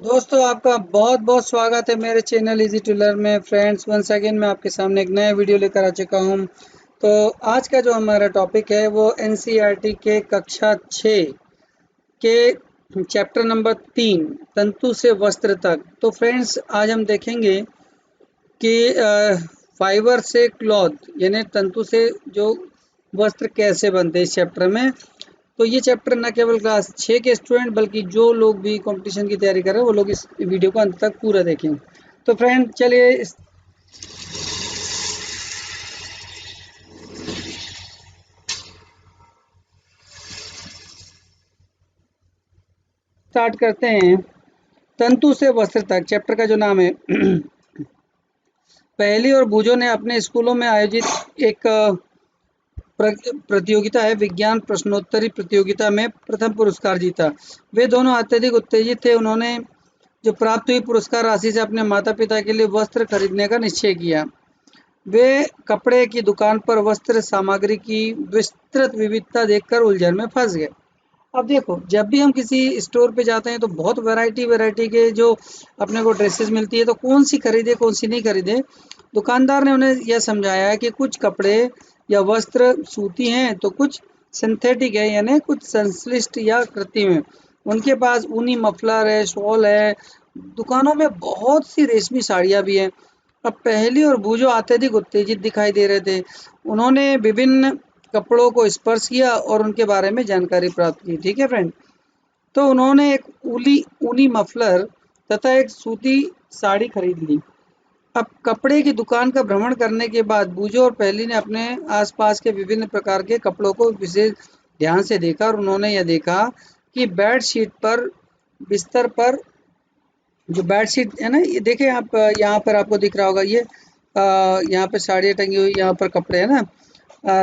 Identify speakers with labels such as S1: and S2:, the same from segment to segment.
S1: दोस्तों आपका बहुत बहुत स्वागत है मेरे चैनल इजी टू लर्न में। फ्रेंड्स, वंस अगेन मैं आपके सामने एक नया वीडियो लेकर आ चुका हूं। तो आज का जो हमारा टॉपिक है वो एनसीईआरटी के कक्षा 6 के चैप्टर नंबर 3 तंतु से वस्त्र तक। तो फ्रेंड्स, आज हम देखेंगे कि फाइबर से क्लॉथ यानी तंतु से जो वस्त्र कैसे बनते हैं इस चैप्टर में। तो ये चैप्टर न केवल क्लास 6 के स्टूडेंट बल्कि जो लोग भी कंपटीशन की तैयारी कर रहे हैं वो लोग इस वीडियो को अंत तक पूरा देखें। तो फ्रेंड चलिए स्टार्ट करते हैं। तंतु से वस्त्र तक चैप्टर का जो नाम है पहली और बूजो ने अपने स्कूलों में आयोजित एक प्रतियोगिता है, विज्ञान प्रश्नोत्तरी प्रतियोगिता में प्रथम पुरस्कार जीता। वे दोनों अत्यधिक उत्तेजित थे। उन्होंने जो प्राप्त हुई पुरस्कार राशि से अपने माता पिता के लिए वस्त्र खरीदने का निश्चय किया। वे कपड़े की दुकान पर वस्त्र सामग्री की विस्तृत विविधता देखकर उलझन में फंस गए। अब देखो, जब भी हम किसी स्टोर पे जाते हैं तो बहुत वैरायटी के जो अपने को ड्रेसेस मिलती है, तो कौन सी खरीदे कौन सी नहीं खरीदे। दुकानदार ने उन्हें यह समझाया है कि कुछ कपड़े या वस्त्र सूती हैं तो कुछ सिंथेटिक है यानी कुछ संश्लिष्ट या कृत्रिम है। उनके पास ऊनी मफलर है, शॉल है, दुकानों में बहुत सी रेशमी साड़ियाँ भी हैं। अब पहली और बूझो अत्यधिक उत्तेजित दिखाई दे रहे थे। उन्होंने विभिन्न कपड़ों को स्पर्श किया और उनके बारे में जानकारी प्राप्त की। ठीक है फ्रेंड। तो उन्होंने एक ऊनी मफलर तथा एक सूती साड़ी खरीद ली। अब कपड़े की दुकान का भ्रमण करने के बाद बूझो और पहली ने अपने आसपास के विभिन्न प्रकार के कपड़ों को विशेष ध्यान से देखा और उन्होंने यह देखा कि बेडशीट पर बिस्तर पर जो बेडशीट है ना, ये देखें आप, यहाँ पर आपको दिख रहा होगा ये यहाँ पे साड़ियाँ टंगी हुई, यहाँ पर कपड़े है ना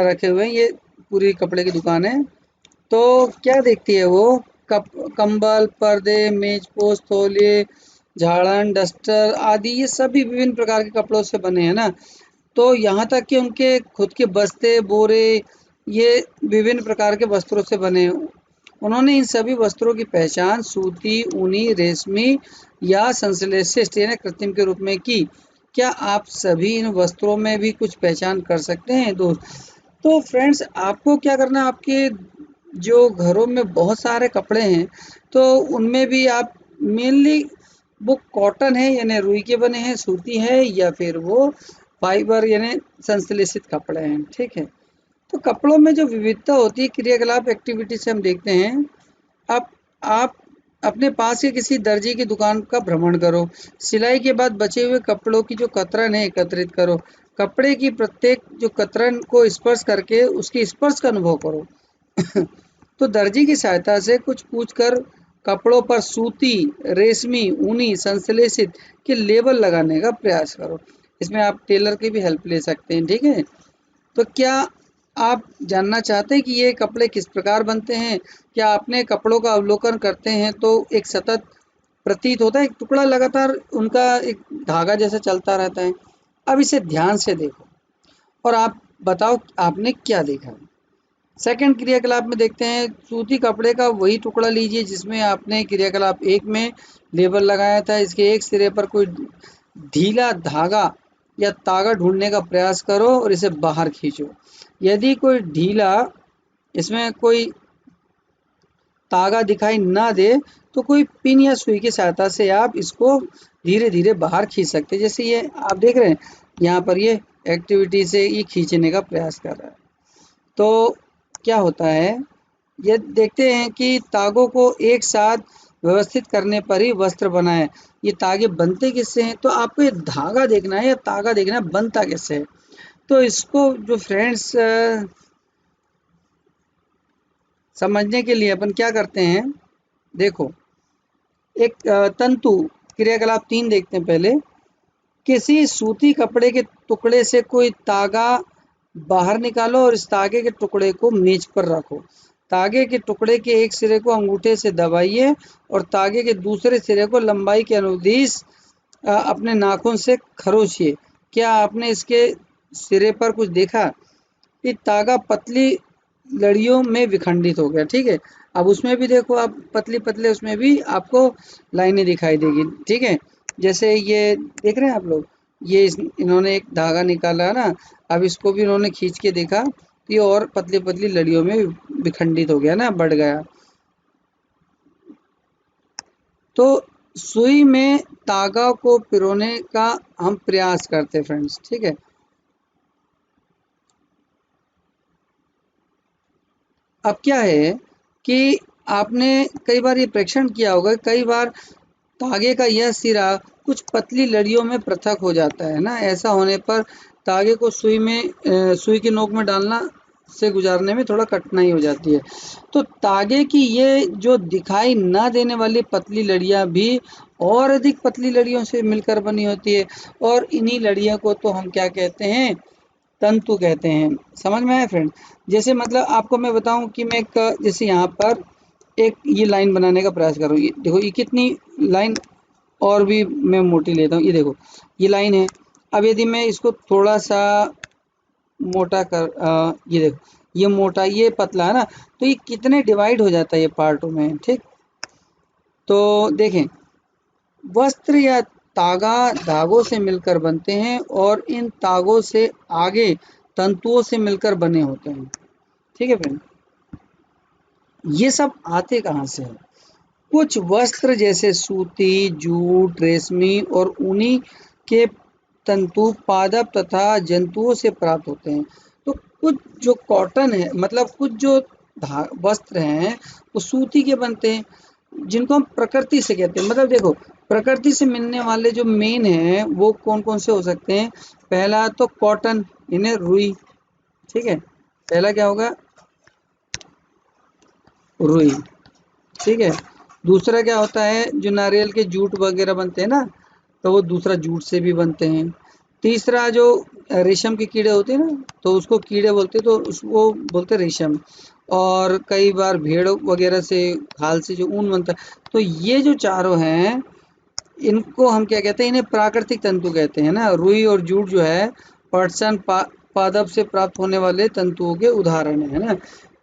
S1: रखे हुए हैं। ये पूरी कपड़े की दुकान है। तो क्या देखती है वो, कंबल, पर्दे, मेज पोस्ट, तौलिए, झाड़न, डस्टर आदि ये सभी विभिन्न प्रकार के कपड़ों से बने हैं ना। तो यहाँ तक कि उनके खुद के बस्ते, बोरे, ये विभिन्न प्रकार के वस्त्रों से बने हैं। उन्होंने इन सभी वस्त्रों की पहचान सूती, ऊनी, रेशमी या संश्लेषित यानी कृत्रिम के रूप में की। क्या आप सभी इन वस्त्रों में भी कुछ पहचान कर सकते हैं दोस्त? तो फ्रेंड्स, आपको क्या करना है, आपके जो घरों में बहुत सारे कपड़े हैं तो उनमें भी आप मेनली वो कॉटन है यानी रुई के बने हैं, सूती है, या फिर वो फाइबर यानी संश्लेषित कपड़े हैं। ठीक है। तो कपड़ों में जो विविधता होती है क्रियाकलाप एक्टिविटी से हम देखते हैं। आप अपने पास के किसी दर्जी की दुकान का भ्रमण करो। सिलाई के बाद बचे हुए कपड़ों की जो कतरन है एकत्रित करो। कपड़े की प्रत्येक जो कतरन को स्पर्श करके उसकी स्पर्श का अनुभव करो। तो दर्जी की सहायता से कुछ पूछकर कपड़ों पर सूती, रेशमी, ऊनी, संश्लेषित के लेबल लगाने का प्रयास करो। इसमें आप टेलर की भी हेल्प ले सकते हैं। ठीक है। तो क्या आप जानना चाहते हैं कि ये कपड़े किस प्रकार बनते हैं? क्या आपने कपड़ों का अवलोकन करते हैं तो एक सतत प्रतीत होता है, एक टुकड़ा लगातार उनका एक धागा जैसा चलता रहता है। अब इसे ध्यान से देखो और आप बताओ आपने क्या देखा। सेकंड क्रियाकलाप में देखते हैं, सूती कपड़े का वही टुकड़ा लीजिए जिसमें आपने क्रियाकलाप 1 में लेबल लगाया था। इसके एक सिरे पर कोई ढीला धागा या तागा ढूंढने का प्रयास करो और इसे बाहर खींचो। यदि कोई ढीला इसमें कोई तागा दिखाई ना दे तो कोई पिन या सुई की सहायता से आप इसको धीरे धीरे बाहर खींच सकते हैं। जैसे ये आप देख रहे हैं, यहाँ पर ये एक्टिविटी से ये खींचने का प्रयास कर रहा है। तो क्या होता है, ये देखते हैं कि तागों को एक साथ व्यवस्थित करने पर ही वस्त्र बना है। ये तागे बनते किससे हैं? तो आपको ये धागा देखना है या तागा देखना है बनता किससे है। तो इसको जो फ्रेंड्स समझने के लिए अपन क्या करते हैं, देखो एक तंतु क्रियाकलाप 3 देखते हैं पहले। किसी सूती कपड़े के टुकड़े से कोई तागा बाहर निकालो और इस तागे के टुकड़े को मेज पर रखो। तागे के टुकड़े के एक सिरे को अंगूठे से दबाइए और तागे के दूसरे सिरे को लंबाई के अनुदिश अपने नाखून से खरोचिए। क्या आपने इसके सिरे पर कुछ देखा? ये तागा पतली लड़ियों में विखंडित हो गया। ठीक है। अब उसमें भी देखो आप पतली पतले, उसमें भी आपको लाइनें दिखाई देगी, ठीक है। जैसे ये देख रहे हैं आप लोग, ये इन्होंने एक धागा निकाला है ना, अब इसको भी इन्होंने खींच के देखा तो ये और पतली पतली लड़ियों में विखंडित हो गया ना, बढ़ गया। तो सुई में तागा को पिरोने का हम प्रयास करते हैं फ्रेंड्स, ठीक है। अब क्या है कि आपने कई बार ये प्रेक्षण किया होगा, कई बार धागे का यह सिरा कुछ पतली लड़ियों में पृथक हो जाता है ना। ऐसा होने पर धागे को सुई की नोक में डालना से गुजारने में थोड़ा कठिनाई हो जाती है। तो धागे की ये जो दिखाई ना देने वाली पतली लड़ियां भी और अधिक पतली लड़ियों से मिलकर बनी होती है, और इन्हीं लड़ियों को तो हम क्या कहते हैं, तंतु कहते हैं। समझ में आया फ्रेंड? जैसे मतलब आपको मैं बताऊं कि मैं एक, जैसे यहाँ पर एक ये लाइन बनाने का प्रयास कर रहा हूँ, ये देखो ये कितनी लाइन और भी मैं मोटी लेता हूँ, ये देखो ये लाइन है। अब यदि मैं इसको थोड़ा सा मोटा ये देखो ये मोटा ये पतला है ना, तो ये कितने डिवाइड हो जाता है ये पार्टों में, ठीक। तो देखें, वस्त्र या तागा धागों से मिलकर बनते हैं और इन तागों से आगे तंतुओं से मिलकर बने होते हैं, ठीक है फ्रेंड। ये सब आते कहाँ से हैं? कुछ वस्त्र जैसे सूती, जूट, रेशमी और ऊनी के तंतु पादप तथा जंतुओं से प्राप्त होते हैं। तो कुछ जो कॉटन है, मतलब कुछ जो वस्त्र हैं वो सूती के बनते हैं, जिनको हम प्रकृति से कहते हैं। मतलब देखो, प्रकृति से मिलने वाले जो मेन हैं वो कौन कौन से हो सकते हैं। पहला तो कॉटन, इन्हें रुई, ठीक है, पहला क्या होगा, रुई, ठीक है। दूसरा क्या होता है, जो नारियल के जूट वगैरह बनते हैं ना, तो वो दूसरा जूट से भी बनते हैं। तीसरा जो रेशम के कीड़े होते हैं ना, तो उसको कीड़े बोलते हैं, तो उसको बोलते हैं रेशम। और कई बार भेड़ वगैरह से खाल से जो ऊन बनता है। तो ये जो चारों हैं, इनको हम क्या कहते हैं, इन्हें प्राकृतिक तंतु कहते हैं ना। रुई और जूट जो है पटसन पादप से प्राप्त होने वाले तंतुओं के उदाहरण है ना।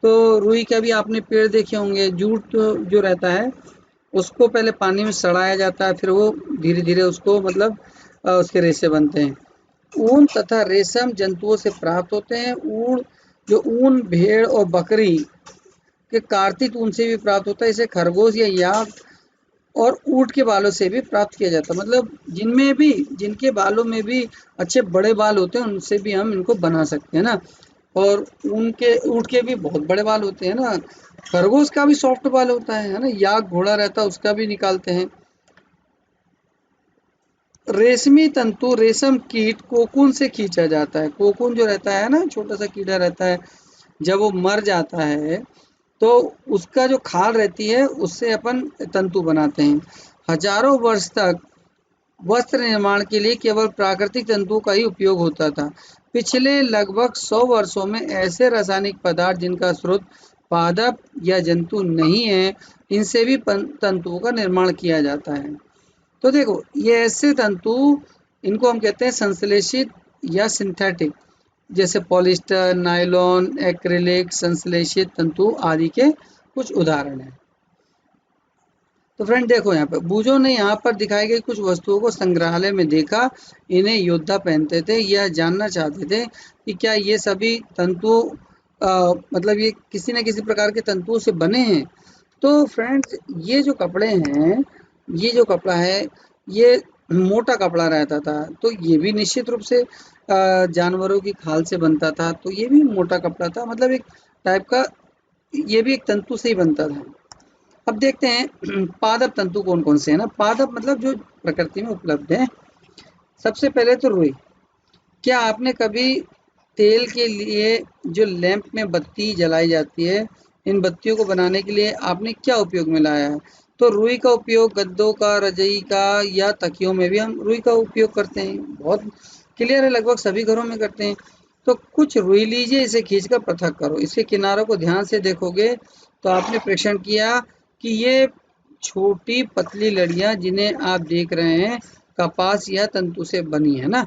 S1: तो रुई का भी आपने पेड़ देखे होंगे। जूट जो रहता है उसको पहले पानी में सड़ाया जाता है, फिर वो धीरे धीरे उसको मतलब उसके रेशे बनते हैं। ऊन तथा रेशम जंतुओं से प्राप्त होते हैं। ऊन भेड़ और बकरी के कार्तिक ऊन से भी प्राप्त होता है। इसे खरगोश या याक और ऊँट के बालों से भी प्राप्त किया जाता है। मतलब जिनके बालों में भी अच्छे बड़े बाल होते हैं, उनसे भी हम इनको बना सकते हैं ना। और ऊँट के भी बहुत बड़े बाल होते हैं ना। खरगोश का भी सॉफ्ट बाल होता है ना। याक घोड़ा रहता है, उसका भी निकालते हैं। रेशमी तंतु रेशम कीट कोकून से खींचा जाता है। कोकून जो रहता है ना, छोटा सा कीड़ा रहता है, जब वो मर जाता है तो उसका जो खाल रहती है उससे अपन तंतु बनाते हैं। हजारों वर्ष तक वस्त्र निर्माण के लिए केवल प्राकृतिक तंतुओं का ही उपयोग होता था। पिछले लगभग 100 वर्षों में ऐसे रासायनिक पदार्थ जिनका स्रोत पादप या जंतु नहीं है, इनसे भी तंतुओं का निर्माण किया जाता है। तो देखो, ये ऐसे तंतु, इनको हम कहते हैं संश्लेषित या सिंथेटिक, जैसे पॉलिस्टर, नायलॉन, एक्रिलिक, संश्लेषित तंतु आदि के कुछ उदाहरण हैं। तो फ्रेंड देखो, यहाँ पे बूजो ने यहाँ पर दिखाई गई कुछ वस्तुओं को संग्रहालय में देखा। इन्हें योद्धा पहनते थे। यह जानना चाहते थे कि क्या ये सभी तंतु मतलब ये किसी न किसी प्रकार के तंतुओं से बने हैं। तो फ्रेंड्स, ये जो कपड़े हैं, ये जो कपड़ा है, ये मोटा कपड़ा रहता था। तो ये भी निश्चित रूप से जानवरों की खाल से बनता था। तो ये भी मोटा कपड़ा था, मतलब एक टाइप का, ये भी एक तंतु से ही बनता था। अब देखते हैं पादप तंतु कौन कौन से हैं ना। पादप मतलब जो प्रकृति में उपलब्ध है। सबसे पहले तो रुई। क्या आपने कभी तेल के लिए जो लैंप में बत्ती जलाई जाती है, इन बत्तियों को बनाने के लिए आपने क्या उपयोग में लाया है? तो रुई का उपयोग गद्दों का, रजाई का या तकियों में भी हम रुई का उपयोग करते हैं। बहुत क्लियर है, लगभग सभी घरों में करते हैं। तो कुछ रुई लीजिए, इसे खींचकर पृथक करो। इसके किनारों को ध्यान से देखोगे तो आपने प्रेक्षण किया कि ये छोटी पतली लड़ियां जिन्हें आप देख रहे हैं, कपास या तंतु से बनी है ना।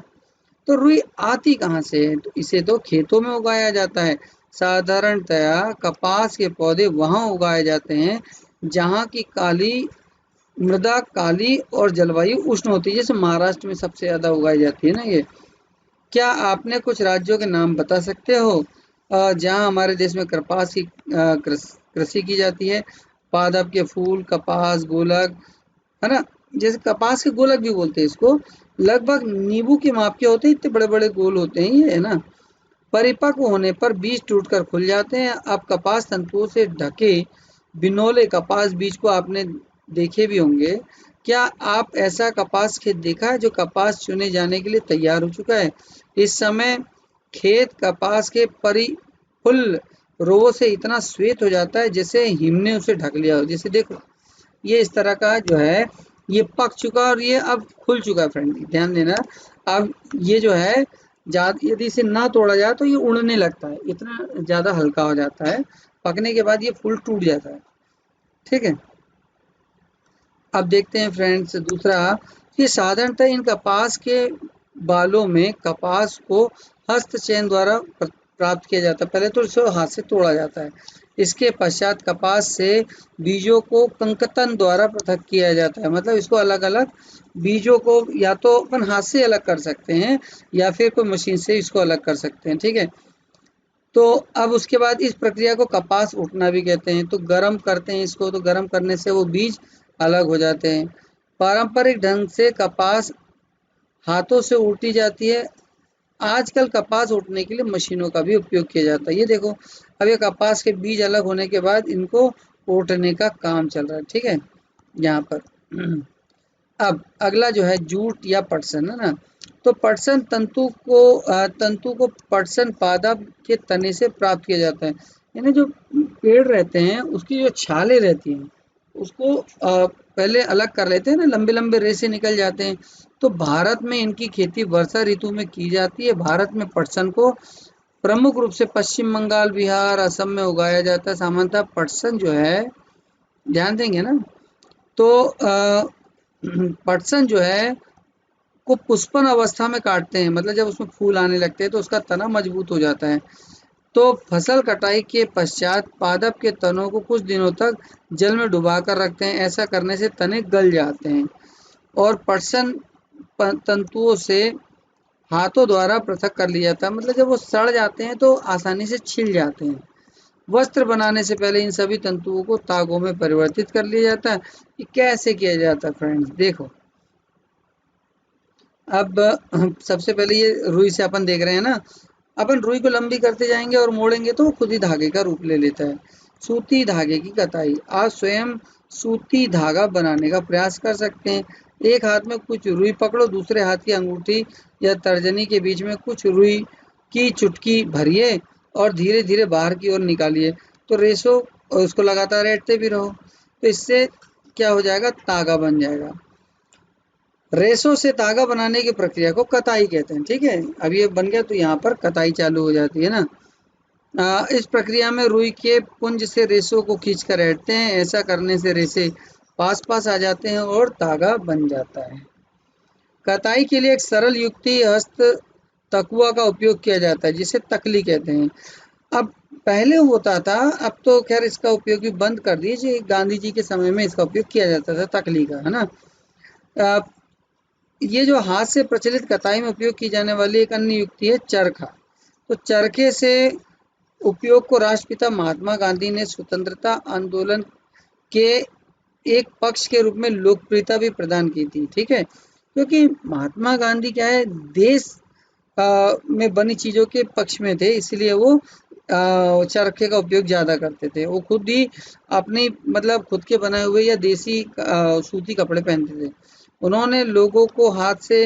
S1: तो रुई आती कहाँ से है? तो इसे तो खेतों में उगाया जाता है। साधारणतया कपास के पौधे वहां उगाए जाते हैं जहां की मृदा काली और जलवायु उष्ण होती है, जैसे महाराष्ट्र में सबसे ज्यादा उगाई जाती है ना ये। क्या आपने कुछ राज्यों के नाम बता सकते हो जहां हमारे देश में कपास की कृषि की जाती है? पादप के फूल, कपास, गोलक, है ना। जैसे कपास के गोलक भी बोलते हैं इसको, लगभग नींबू के माप के होते हैं, इतने बड़े बड़े गोल होते हैं ये, है ना। परिपक्व होने पर बीज टूटकर खुल जाते हैं। अब कपास तंतुओं से ढके बिनोले कपास बीज को आपने देखे भी होंगे। क्या आप ऐसा कपास खेत देखा है जो कपास चुने जाने के लिए तैयार हो चुका है? इस समय खेत कपास के परिफुल रोगों से इतना श्वेत हो जाता है जैसे हिम ने उसे ढक लिया हो। जैसे देखो ये इस तरह का जो है, ये पक चुका और ये अब खुल चुका है फ्रेंड, ध्यान देना। अब ये जो है यदि इसे ना तोड़ा जाए तो ये उड़ने लगता है, इतना ज्यादा हल्का हो जाता है। पकने के बाद ये फूल टूट जाता है, ठीक है। अब देखते हैं फ्रेंड्स दूसरा, ये साधारणतः इन कपास के बालों में कपास को हस्तचयन द्वारा प्राप्त किया जाता है। पहले तो इसे हाथ से तोड़ा जाता है, इसके पश्चात कपास से बीजों को कंकतन द्वारा पृथक किया जाता है। मतलब इसको अलग अलग बीजों को या तो अपन हाथ से अलग कर सकते हैं या फिर कोई मशीन से इसको अलग कर सकते हैं, ठीक है। तो अब उसके बाद इस प्रक्रिया को कपास उठना भी कहते हैं। तो गर्म करते हैं इसको, तो गर्म करने से वो बीज अलग हो जाते हैं। पारंपरिक ढंग से कपास हाथों से उठी जाती है। आजकल कपास उठने के लिए मशीनों का भी उपयोग किया जाता है। ये देखो अब ये कपास के बीज अलग होने के बाद इनको उठने का काम चल रहा है, ठीक है यहाँ पर। अब अगला जो है जूट या पटसन, है ना। तो पटसन तंतु को पटसन पादप के तने से प्राप्त किया जाता है। यानी जो पेड़ रहते हैं उसकी जो छाले रहती हैं उसको पहले अलग कर लेते हैं ना, लंबे लंबे रेशे निकल जाते हैं। तो भारत में इनकी खेती वर्षा ऋतु में की जाती है। भारत में पटसन को प्रमुख रूप से पश्चिम बंगाल, बिहार, असम में उगाया जाता है। सामान्यतः पटसन जो है, ध्यान देंगे ना, तो पटसन जो है को पुष्पन अवस्था में काटते हैं। मतलब जब उसमें फूल आने लगते हैं तो उसका तना मजबूत हो जाता है। तो फसल कटाई के पश्चात पादप के तनों को कुछ दिनों तक जल में डुबा कर रखते हैं। ऐसा करने से तने गल जाते हैं और पटसन तंतुओं से हाथों द्वारा पृथक कर लिया जाता है। मतलब जब वो सड़ जाते हैं तो आसानी से छिल जाते हैं। वस्त्र बनाने से पहले इन सभी तंतुओं को तागों में परिवर्तित कर लिया जाता है। ये कैसे किया जाता है फ्रेंड्स, देखो अब सबसे पहले ये रुई से अपन देख रहे हैं ना। अपन रुई को लंबी करते जाएंगे और मोड़ेंगे तो वो खुद ही धागे का रूप ले लेता है। सूती धागे की कताई, आप स्वयं सूती धागा बनाने का प्रयास कर सकते हैं। एक हाथ में कुछ रुई पकड़ो, दूसरे हाथ की अंगूठी या तर्जनी के बीच में कुछ रुई की चुटकी भरिए और धीरे धीरे बाहर की ओर निकालिए। तो रेशो और उसको लगातार ऐंठते भी रहो, तो इससे क्या हो जाएगा, तागा बन जाएगा। रेशों से धागा बनाने की प्रक्रिया को कताई कहते हैं, ठीक है। अब ये बन गया तो यहाँ पर कताई चालू हो जाती है ना। इस प्रक्रिया में रुई के पुंज से रेशों को खींचकर ऐंठते हैं। ऐसा करने से रेशे पास पास आ जाते हैं और धागा बन जाता है। कताई के लिए एक सरल युक्ति हस्त तकुआ का उपयोग किया जाता है, जिसे तकली कहते हैं। अब पहले होता था, अब तो खैर इसका उपयोग भी बंद कर दिए। गांधी जी के समय में इसका उपयोग किया जाता था तकली का, है ना। ये जो हाथ से प्रचलित कताई में उपयोग की जाने वाली एक अन्य युक्ति है चरखा। तो चरखे से उपयोग को राष्ट्रपिता महात्मा गांधी ने स्वतंत्रता आंदोलन के एक पक्ष के रूप में लोकप्रियता भी प्रदान की थी, ठीक है। क्योंकि महात्मा गांधी क्या है, देश में बनी चीजों के पक्ष में थे, इसलिए वो चरखे का उपयोग ज्यादा करते थे। वो खुद ही अपनी मतलब खुद के बनाए हुए या देसी सूती कपड़े पहनते थे। उन्होंने लोगों को हाथ से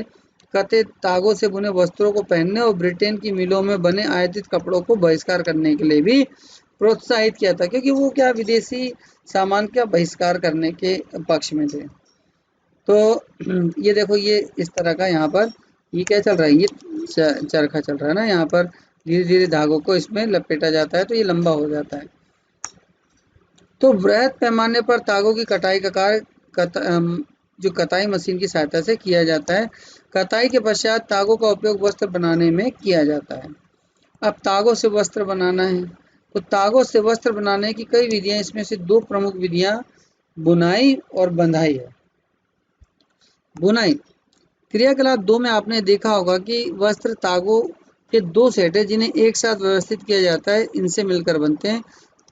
S1: कते तागों से बुने वस्त्रों को पहनने और ब्रिटेन की मिलों में बने आयातित कपड़ों को बहिष्कार करने के लिए भी प्रोत्साहित किया था, क्योंकि वो क्या विदेशी सामान का बहिष्कार करने के पक्ष में थे। तो ये देखो ये इस तरह का यहाँ पर ये क्या चल रहा है, ये चरखा चल रहा है ना। यहाँ पर धीरे धीरे धागों को इसमें लपेटा जाता है तो ये लंबा हो जाता है। तो वृहद पैमाने पर तागों की कटाई का कार्य जो कताई मशीन की सहायता से किया जाता है। कताई के पश्चात तागों का उपयोग वस्त्र बनाने में किया जाता है। अब तागों से वस्त्र बनाना है, तो तागों से वस्त्र बनाने की कई विधियां, इसमें से दो प्रमुख विधियां बुनाई और बंधाई है। बुनाई क्रियाकलाप दो में आपने देखा होगा कि वस्त्र तागों के दो सेट है जिन्हें एक साथ व्यवस्थित किया जाता है, इनसे मिलकर बनते हैं।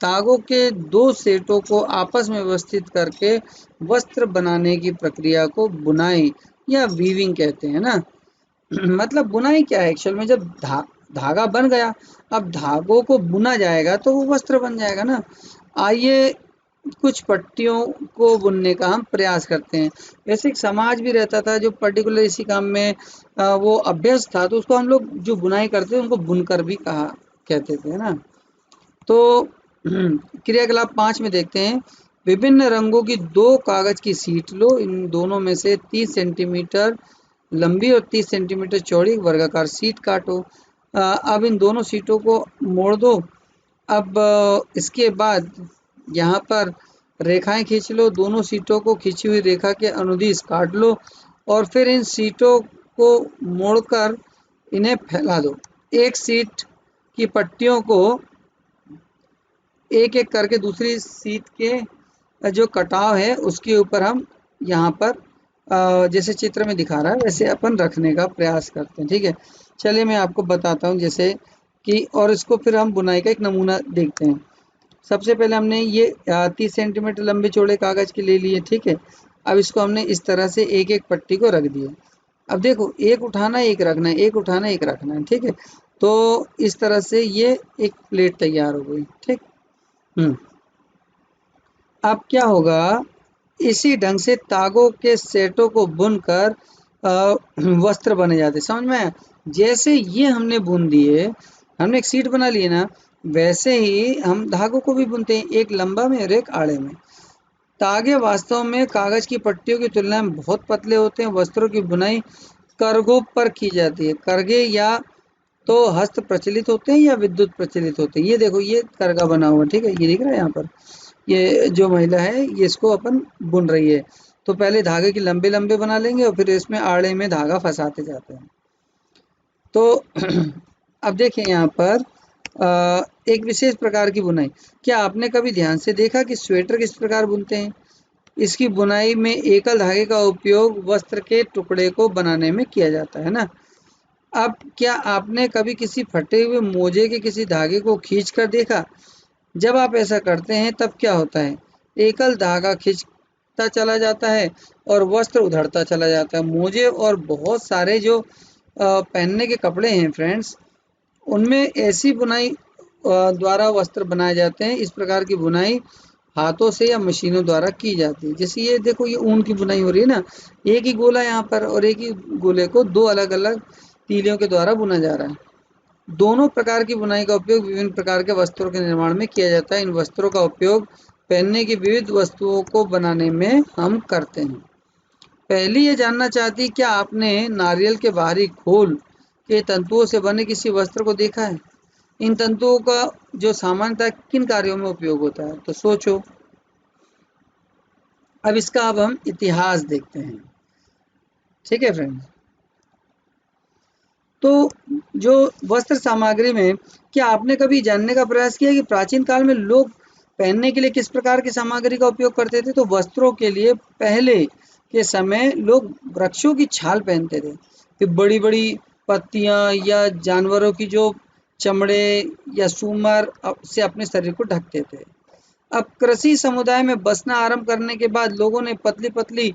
S1: तागों के दो सेटों को आपस में व्यवस्थित करके वस्त्र बनाने की प्रक्रिया को बुनाई या वीविंग कहते हैं ना। मतलब बुनाई क्या है एक्चुअल में, जब धागा बन गया, अब धागों को बुना जाएगा तो वो वस्त्र बन जाएगा ना। आइए कुछ पट्टियों को बुनने का हम प्रयास करते हैं। वैसे एक समाज भी रहता था जो पर्टिकुलर इसी काम में वो अभ्यस्त था, तो उसको हम लोग जो बुनाई करते थे उनको बुनकर भी कहा कहते थे, है ना। तो क्रियाकलाप 5 में देखते हैं, विभिन्न रंगों की दो कागज की शीट लो, इन दोनों में से 30 सेंटीमीटर लंबी और 30 सेंटीमीटर चौड़ी वर्गाकार शीट काटो। अब इन दोनों शीटों को मोड़ दो। अब इसके बाद यहाँ पर रेखाएं खींच लो, दोनों शीटों को खींची हुई रेखा के अनुदिश काट लो और फिर इन शीटों को मोड़कर इन्हें फैला दो। एक शीट की पट्टियों को एक एक करके दूसरी शीट के जो कटाव है उसके ऊपर हम यहाँ पर जैसे चित्र में दिखा रहा है वैसे अपन रखने का प्रयास करते हैं। ठीक है, चलिए मैं आपको बताता हूँ जैसे कि, और इसको फिर हम बुनाई का एक नमूना देखते हैं। सबसे पहले हमने ये 30 सेंटीमीटर लंबे चौड़े कागज के ले लिए। ठीक है, अब इसको हमने इस तरह से एक एक पट्टी को रख दिया। अब देखो, एक उठाना एक रखना है, एक उठाना एक रखना है। ठीक है, तो इस तरह से ये एक प्लेट तैयार हो गई। ठीक। अब क्या होगा, इसी ढंग से तागों के सेटों को बुनकर वस्त्र बने जाते। समझ में आया? जैसे ये हमने बुन दिए, हमने एक सीट बना ली ना, वैसे ही हम धागों को भी बुनते हैं, एक लंबा में और एक आड़े में। तागे वास्तव में कागज की पट्टियों की तुलना में बहुत पतले होते हैं। वस्त्रों की बुनाई करघों पर की जाती है। करघे या तो हस्त प्रचलित होते हैं या विद्युत प्रचलित होते हैं। ये देखो, ये करघा बना हुआ, ठीक है, ये दिख रहा है यहाँ पर। ये जो महिला है ये इसको अपन बुन रही है। तो पहले धागे की लंबे लंबे बना लेंगे और फिर इसमें आड़े में धागा फंसाते जाते हैं। तो अब देखिए यहाँ पर एक विशेष प्रकार की बुनाई। क्या आपने कभी ध्यान से देखा कि स्वेटर किस प्रकार बुनते हैं? इसकी बुनाई में एकल धागे का उपयोग वस्त्र के टुकड़े को बनाने में किया जाता है ना। अब क्या आपने कभी किसी फटे हुए मोजे के किसी धागे को खींच कर देखा? जब आप ऐसा करते हैं तब क्या होता है, एकल धागा खिंचता चला जाता है और वस्त्र उधड़ता चला जाता है। मोजे और बहुत सारे जो पहनने के कपड़े हैं फ्रेंड्स, उनमें ऐसी बुनाई द्वारा वस्त्र बनाए जाते हैं। इस प्रकार की बुनाई हाथों से या मशीनों द्वारा की जाती है। जैसे ये देखो, ये ऊन की बुनाई हो रही है ना, एक ही गोला यहाँ पर और एक ही गोले को दो अलग अलग तीलियों के द्वारा बुना जा रहा है। दोनों प्रकार की बुनाई का उपयोग विभिन्न प्रकार के वस्त्रों के निर्माण में किया जाता है। इन वस्त्रों का उपयोग पहनने की विविध वस्तुओं को बनाने में हम करते हैं। पहली ये जानना चाहती, क्या आपने नारियल के बाहरी खोल के तंतुओं से बने किसी वस्त्र को देखा है? इन तंतुओं का जो सामान्यतः किन कार्यों में उपयोग होता है? तो सोचो। अब हम इतिहास देखते हैं। ठीक है फ्रेंड्स, तो जो वस्त्र सामग्री में, क्या आपने कभी जानने का प्रयास किया कि प्राचीन काल में लोग पहनने के लिए किस प्रकार की सामग्री का उपयोग करते थे? तो वस्त्रों के लिए पहले के समय लोग वृक्षों की छाल पहनते थे, फिर बड़ी बड़ी पत्तियां या जानवरों की जो चमड़े या सूमर से अपने शरीर को ढकते थे। अब कृषि समुदाय में बसना आरंभ करने के बाद लोगों ने पतली पतली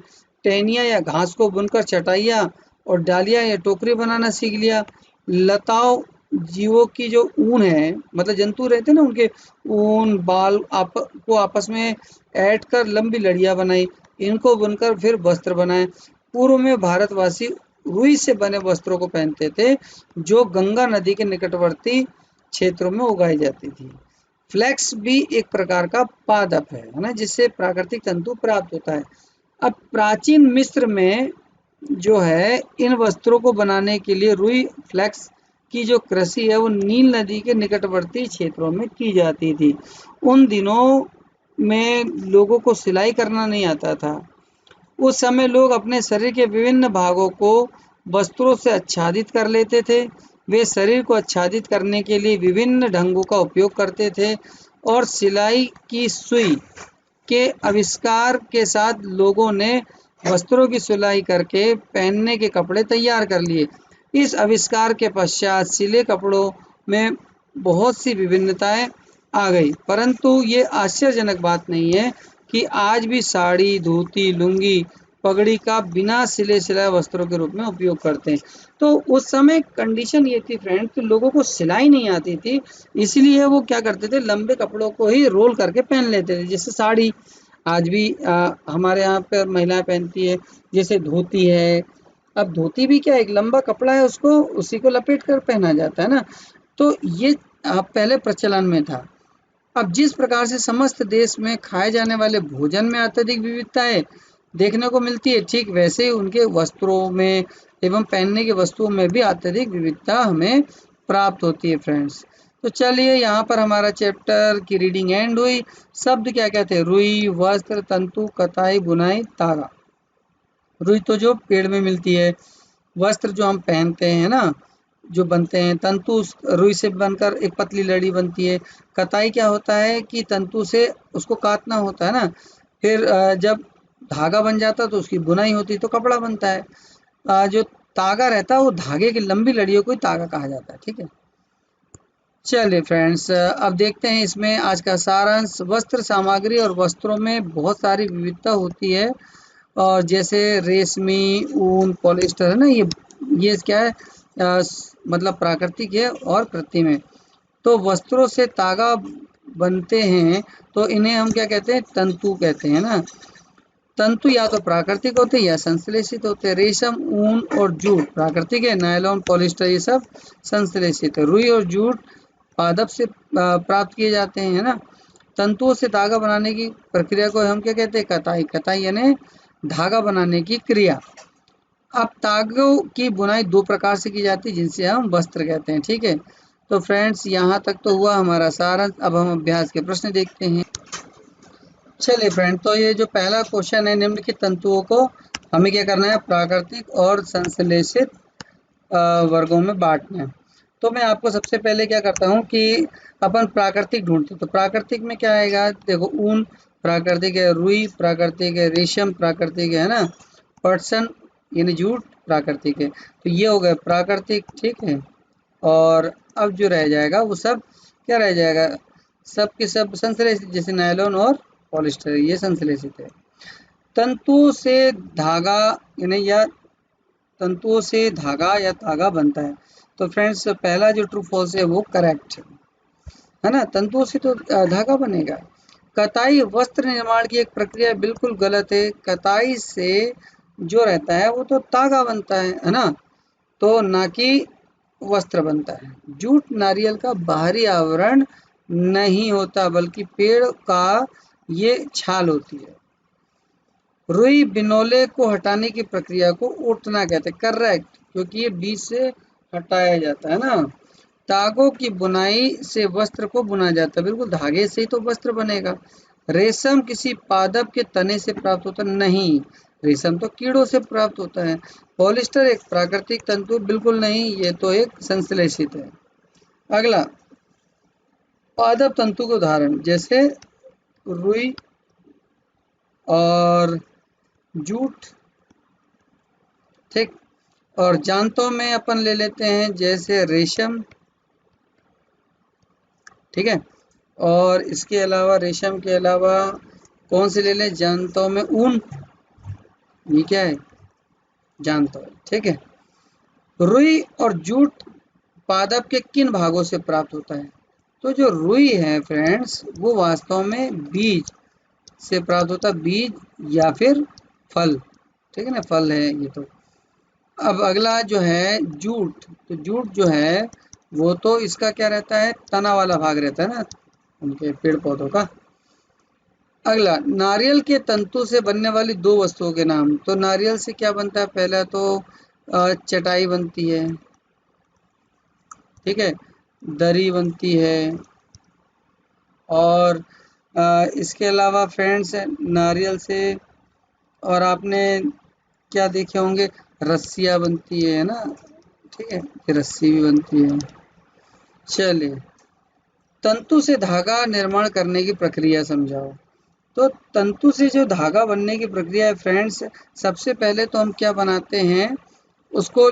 S1: टहनियाँ या घास को बुनकर चटाइयाँ और डालियाँ या टोकरी बनाना सीख लिया। लताओं जीवों की जो ऊन है, मतलब जंतु रहते हैं ना, उनके ऊन बाल को आपस में ऐड कर लंबी लड़ियाँ बनाई, इनको बुनकर फिर वस्त्र बनाए। पूर्व में भारतवासी रुई से बने वस्त्रों को पहनते थे जो गंगा नदी के निकटवर्ती क्षेत्रों में उगाई जाती थी। फ्लैक्स भी एक प्रकार का पादप है ना, जिससे प्राकृतिक तंतु प्राप्त होता है। अब प्राचीन मिस्र में जो है, इन वस्त्रों को बनाने के लिए रुई फ्लैक्स की जो कृषि है वो नील नदी के निकटवर्ती क्षेत्रों में की जाती थी। उन दिनों में लोगों को सिलाई करना नहीं आता था। उस समय लोग अपने शरीर के विभिन्न भागों को वस्त्रों से आच्छादित कर लेते थे। वे शरीर को आच्छादित करने के लिए विभिन्न ढंगों का उपयोग करते थे और सिलाई की सुई के आविष्कार के साथ लोगों ने वस्त्रों की सिलाई करके पहनने के कपड़े तैयार कर लिए। इस आविष्कार के पश्चात सिले कपड़ों में बहुत सी विभिन्नताएं आ गई, परंतु ये आश्चर्यजनक बात नहीं है कि आज भी साड़ी, धोती, लुंगी, पगड़ी का बिना सिले सिलाए वस्त्रों के रूप में उपयोग करते हैं। तो उस समय कंडीशन ये थी फ्रेंड कि लोगों को सिलाई नहीं आती थी, इसलिए वो क्या करते थे, लंबे कपड़ों को ही रोल करके पहन लेते थे। जैसे साड़ी आज भी हमारे यहाँ पर महिलाएं पहनती है, जैसे धोती है। अब धोती भी क्या एक लंबा कपड़ा है, उसको उसी को लपेट कर पहना जाता है ना। तो ये पहले प्रचलन में था। अब जिस प्रकार से समस्त देश में खाए जाने वाले भोजन में अत्यधिक विविधताएं देखने को मिलती है, ठीक वैसे ही उनके वस्त्रों में एवं पहनने की वस्तुओं में भी अत्यधिक विविधता हमें प्राप्त होती है फ्रेंड्स। तो चलिए यहाँ पर हमारा चैप्टर की रीडिंग एंड हुई। शब्द क्या क्या थे? रुई, वस्त्र, तंतु, कताई, बुनाई, तागा। रुई तो जो पेड़ में मिलती है, वस्त्र जो हम पहनते हैं ना, जो बनते हैं, तंतु रुई से बनकर एक पतली लड़ी बनती है। कताई क्या होता है कि तंतु से उसको काटना होता है ना, फिर जब धागा बन जाता है तो उसकी बुनाई होती है तो कपड़ा बनता है। जो तागा रहता है वो धागे की लंबी लड़ियों को ही तागा कहा जाता है। ठीक है, चलिए फ्रेंड्स, अब देखते हैं इसमें आज का सारांश। वस्त्र सामग्री और वस्त्रों में बहुत सारी विविधता होती है, और जैसे रेशमी, ऊन, पॉलिस्टर है ना, ये क्या है, मतलब प्राकृतिक है और कृत्रिम है। तो वस्त्रों से तागा बनते हैं तो इन्हें हम क्या कहते हैं? तंतु कहते हैं ना। तंतु या तो प्राकृतिक होते हैं या संश्लेषित होते हैं। रेशम, ऊन और जूट प्राकृतिक है, नायलॉन, पॉलिस्टर ये सब संश्लेषित है। रुई और जूट पादप से प्राप्त किए जाते हैं, है ना। तंतुओं से धागा बनाने की प्रक्रिया को हम क्या कहते हैं? कताई। कताई यानी धागा बनाने की क्रिया। अब तागों की बुनाई दो प्रकार से की जाती है जिनसे हम वस्त्र कहते हैं। ठीक है, तो फ्रेंड्स यहाँ तक तो हुआ हमारा सारांश। अब हम अभ्यास के प्रश्न देखते हैं। चलिए फ्रेंड, तो ये जो पहला क्वेश्चन है, निम्नलिखित तंतुओं को हमें क्या करना है? प्राकृतिक और संश्लेषित वर्गों में बांटना है। तो मैं आपको सबसे पहले क्या करता हूँ कि अपन प्राकृतिक ढूंढते। तो प्राकृतिक में क्या आएगा? देखो, ऊन प्राकृतिक है, रुई प्राकृतिक है, रेशम प्राकृतिक है ना, पटसन यानी जूट प्राकृतिक है। तो ये हो गए प्राकृतिक। ठीक है, और अब जो रह जाएगा वो सब क्या रह जाएगा? सब के सब संश्लेषित, जैसे नायलॉन और पॉलिस्टर, ये संश्लेषित है। तंतुओं से धागा यानी या तंतुओं से धागा या तागा बनता है। तो फ्रेंड्स, पहला जो ट्रू फॉल्स है वो करेक्ट है ना, तंतुओं से तो धागा बनेगा। कताई वस्त्र निर्माण की एक प्रक्रिया बिल्कुल गलत है। कताई से जो रहता है वो तो तागा बनता है ना, तो ना कि वस्त्र बनता है। जूट नारियल का बाहरी आवरण नहीं होता, बल्कि पेड़ का ये छाल होती है। रुई बिनोले को हटाने की प्रक्रिया को उठना कहते हैं। करेक्ट, क्योंकि ये बीज से हटाया जाता है ना। तागों की बुनाई से वस्त्र को बुना जाता है, बिल्कुल धागे से ही तो वस्त्र बनेगा। रेशम किसी पादप के तने से प्राप्त होता नहीं, रेशम तो कीड़ों से प्राप्त होता है। पॉलिस्टर एक प्राकृतिक तंतु, बिल्कुल नहीं, ये तो एक संश्लेषित है। अगला, पादप तंतु के उदाहरण जैसे रुई और जूट। ठीक, और जांतों में अपन ले लेते हैं जैसे रेशम। ठीक है, और इसके अलावा रेशम के अलावा कौन से ले लें? जांतों में ऊन, ये क्या है? जांतों। ठीक है, रुई और जूट पादप के किन भागों से प्राप्त होता है? तो जो रुई है फ्रेंड्स, वो वास्तव में बीज से प्राप्त होता है, बीज या फिर फल। ठीक है ना, फल है ये तो। अब अगला जो है जूट, तो जूट जो है वो तो इसका क्या रहता है? तना वाला भाग रहता है ना उनके पेड़ पौधों का। अगला, नारियल के तंतु से बनने वाली दो वस्तुओं के नाम। तो नारियल से क्या बनता है? पहला तो चटाई बनती है। ठीक है, दरी बनती है, और इसके अलावा फ्रेंड्स नारियल से और आपने क्या देखे होंगे? रस्सियाँ बनती है ना। ठीक है, फिर रस्सी भी बनती है। चलिए, तंतु से धागा निर्माण करने की प्रक्रिया समझाओ। तो तंतु से जो धागा बनने की प्रक्रिया है फ्रेंड्स, सबसे पहले तो हम क्या बनाते हैं, उसको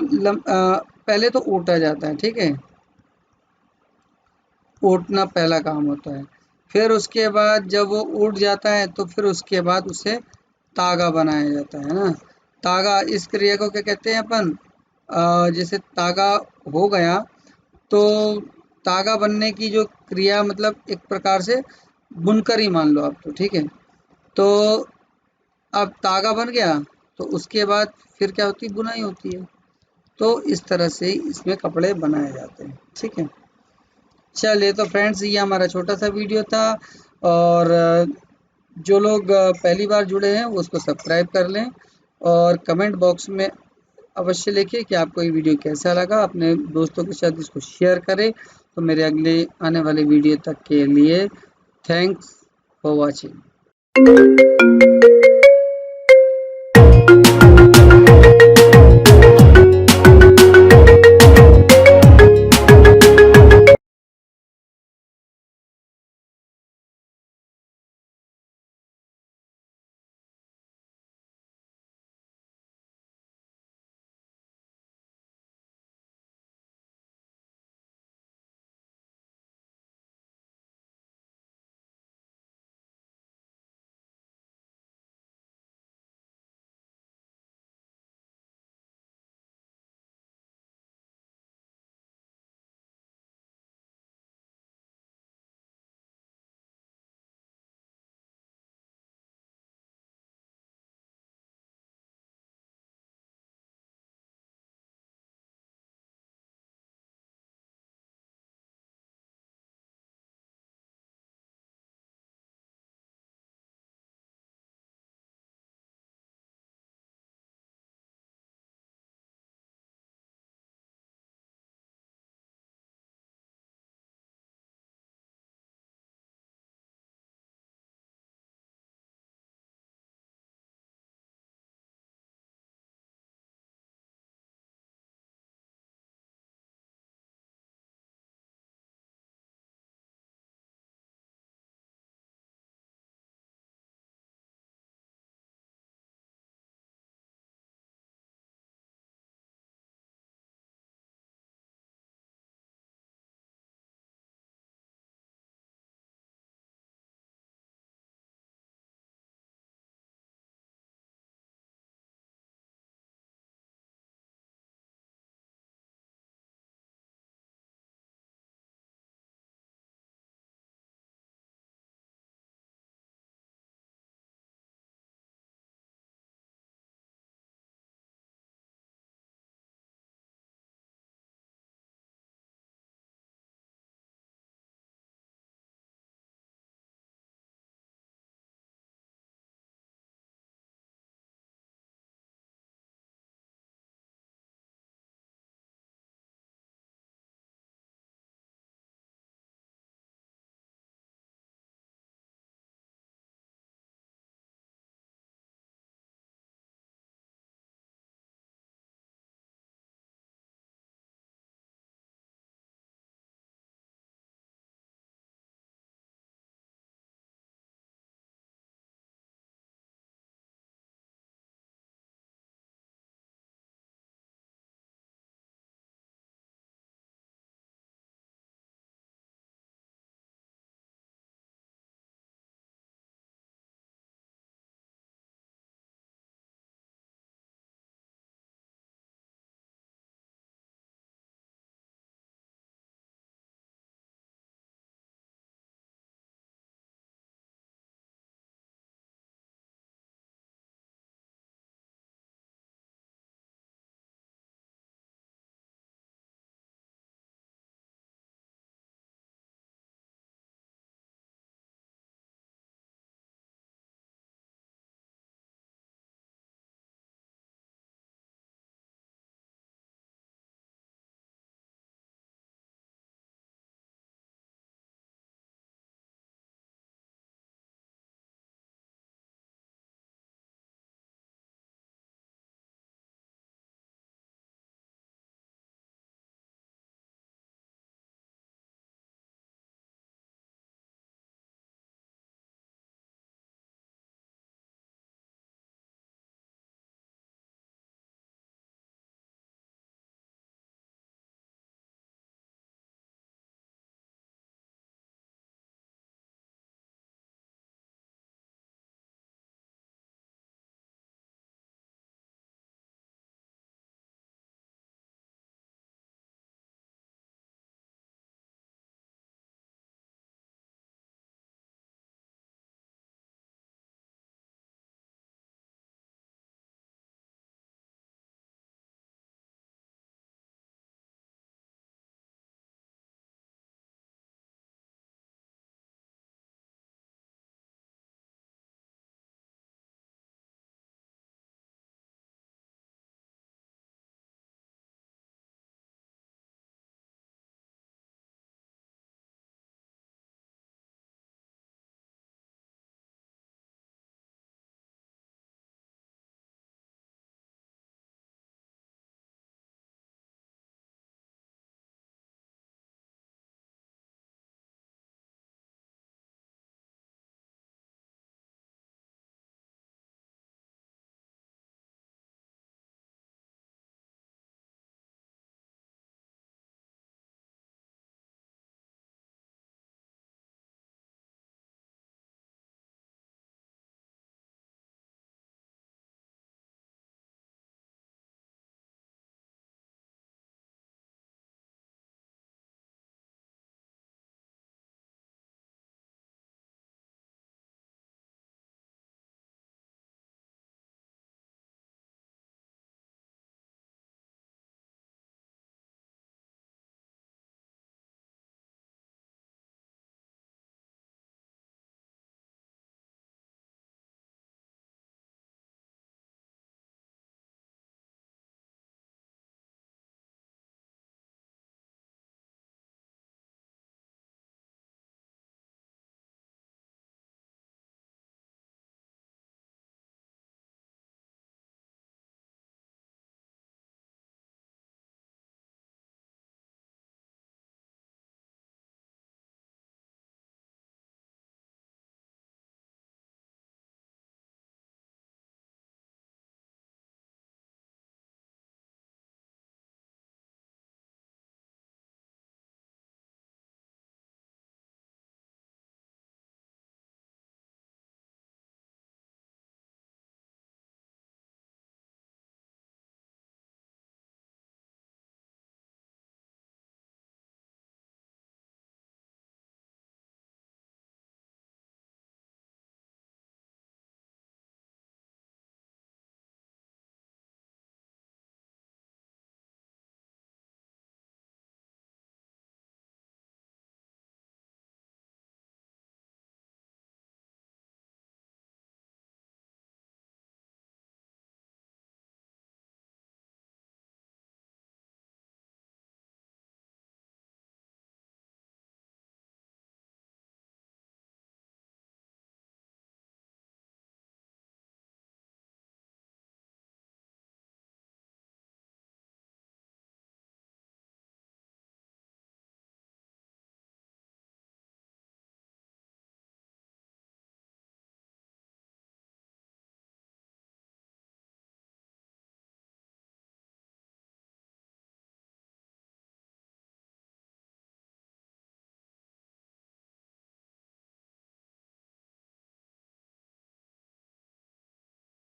S1: पहले तो ऊटा जाता है, ठीक है, ऊटना पहला काम होता है। फिर उसके बाद जब वो ऊट जाता है तो फिर उसके बाद उसे तागा बनाया जाता है ना। तागा, इस क्रिया को क्या कहते हैं अपन, जैसे तागा हो गया तो तागा बनने की जो क्रिया, मतलब एक प्रकार से बुनकर ही मान लो आप, तो ठीक है। तो अब तागा बन गया तो उसके बाद फिर क्या होती है, बुनाई होती है। तो इस तरह से इसमें कपड़े बनाए जाते हैं, ठीक है। चलिए, तो फ्रेंड्स ये हमारा छोटा सा वीडियो था, और जो लोग पहली बार जुड़े हैं वो उसको सब्सक्राइब कर लें, और कमेंट बॉक्स में अवश्य लिखिए कि आपको ये वीडियो कैसा लगा। अपने दोस्तों के साथ इसको शेयर करें। तो मेरे अगले आने वाले वीडियो तक के लिए थैंक्स फॉर वॉचिंग।